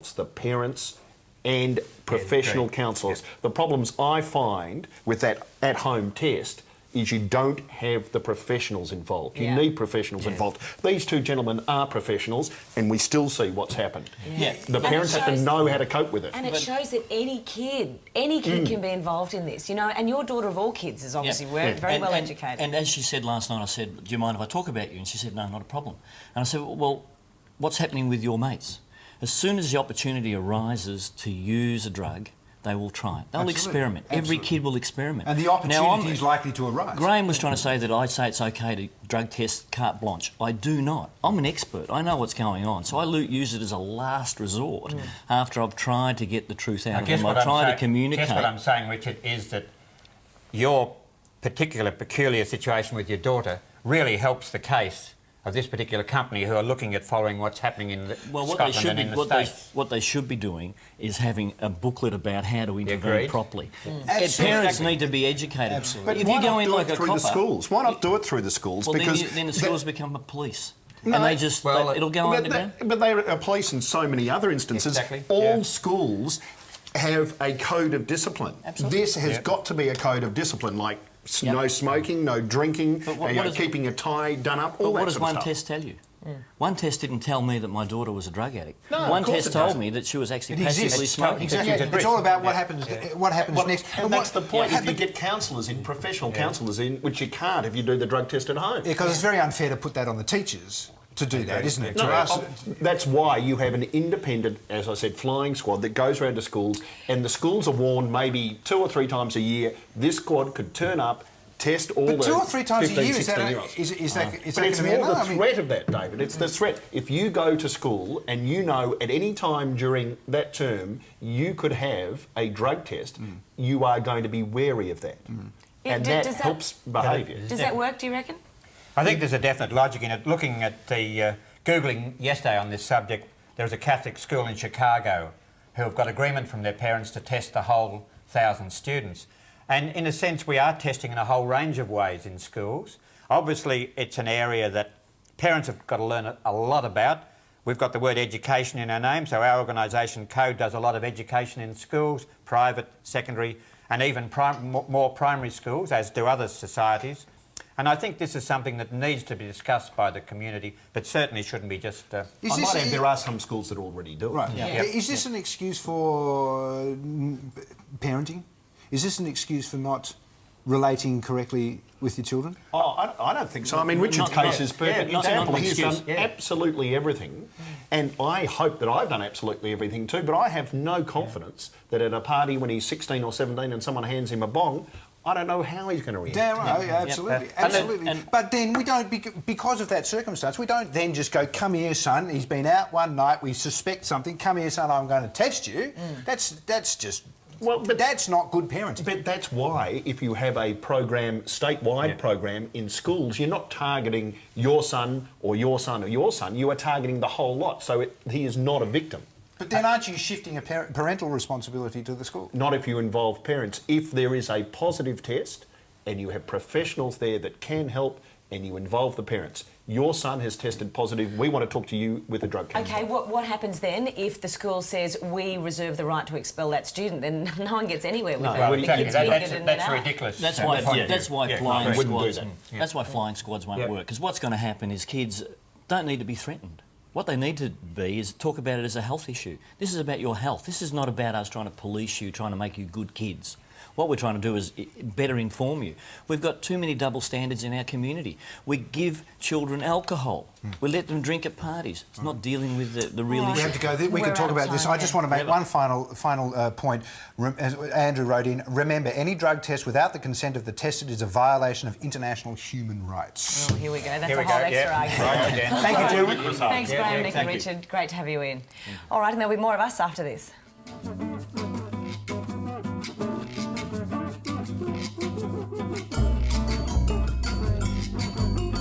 adults, the parents and professional counsellors. The problems I find with that at-home test is you don't have the professionals involved. You need professionals involved. These two gentlemen are professionals, and we still see what's happened. The parents have to know how to cope with it. And it shows that any kid can be involved in this, you know, and your daughter of all kids is obviously very well educated. And as she said last night, I said, do you mind if I talk about you? And she said, no, not a problem. And I said, well, what's happening with your mates? As soon as the opportunity arises to use a drug, they will try it. They'll experiment. Every kid will experiment. And the opportunity is likely to arise. Graham was trying to say that I say it's okay to drug test carte blanche. I do not. I'm an expert. I know what's going on. So I use it as a last resort after I've tried to get the truth out of them. I've tried to communicate. I guess what I'm saying, Richard, is that your particular peculiar situation with your daughter really helps the case of this particular company who are looking at following what's happening in Scotland and in the States. What they should be doing is having a booklet about how to intervene properly. Parents need to be educated. Absolutely. But if you go in like a copper... the schools? Why not do it through the schools? Well, because then the schools become a police. No, and they just... it'll go underground. But they're a police in so many other instances. All schools have a code of discipline. This has got to be a code of discipline, like no smoking, no drinking, keeping a tie done up, all that sort of stuff. What does one test tell you? One test didn't tell me that my daughter was a drug addict. No, one test told me that she was actually passively smoking. Exactly. It's all about what happens next. And that's the point. If you get counsellors in, professional counsellors in, which you can't if you do the drug test at home. Because it's very unfair to put that on the teachers to do that, isn't it? That's why you have an independent, as I said, flying squad that goes around to schools, and the schools are warned maybe 2 or 3 times a year. This squad could turn up, test all the 2 or 3 times 15, a year, 16-year-olds. is that going it's to be more enough? the threat of that, David. It's the threat. If you go to school and you know at any time during that term you could have a drug test, you are going to be wary of that. And that helps behaviour. Does that work, do you reckon? I think there's a definite logic in it. Looking at the Googling yesterday on this subject, there was a Catholic school in Chicago who have got agreement from their parents to test the whole 1,000 students. And in a sense, we are testing in a whole range of ways in schools. Obviously, it's an area that parents have got to learn a lot about. We've got the word education in our name, so our organisation Code does a lot of education in schools, private, secondary, and even more primary schools, as do other societies. And I think this is something that needs to be discussed by the community, but certainly shouldn't be just... I might add, there are some schools that already do it. Right. Is this an excuse for parenting? Is this an excuse for not relating correctly with your children? Oh, I don't think so. I mean, Richard's case is perfect example. He's done absolutely everything, and I hope that I've done absolutely everything too, but I have no confidence that at a party when he's 16 or 17 and someone hands him a bong, I don't know how he's going to react. Damn right, absolutely, absolutely. But then we don't, because of that circumstance, we don't then just go, come here, son, he's been out one night, we suspect something, come here, son, I'm going to test you. That's just... Well, but that's not good parenting. But that's why, if you have a program, statewide program in schools, you're not targeting your son or your son or your son. You are targeting the whole lot. So he is not a victim. But then aren't you shifting a parental responsibility to the school? Not if you involve parents. If there is a positive test and you have professionals there that can help and you involve the parents. Your son has tested positive. We want to talk to you with a drug case. OK, what happens then if the school says we reserve the right to expel that student? Then no one gets anywhere with it. That's ridiculous. That's why flying squads. That's why flying squads won't work. Because what's going to happen is kids don't need to be threatened. What they need to be is talk about it as a health issue. This is about your health. This is not about us trying to police you, trying to make you good kids. What we're trying to do is better inform you. We've got too many double standards in our community. We give children alcohol. We let them drink at parties. It's not dealing with the real issue. We have to go. We can talk about this. I just want to make one final point. As Andrew wrote in, remember, any drug test without the consent of the tested is a violation of international human rights. Oh, here we go. That's a whole extra argument. Right, thank you, gentlemen. Thanks, Graham, Nick and Richard. Great to have you in. All right, and there'll be more of us after this.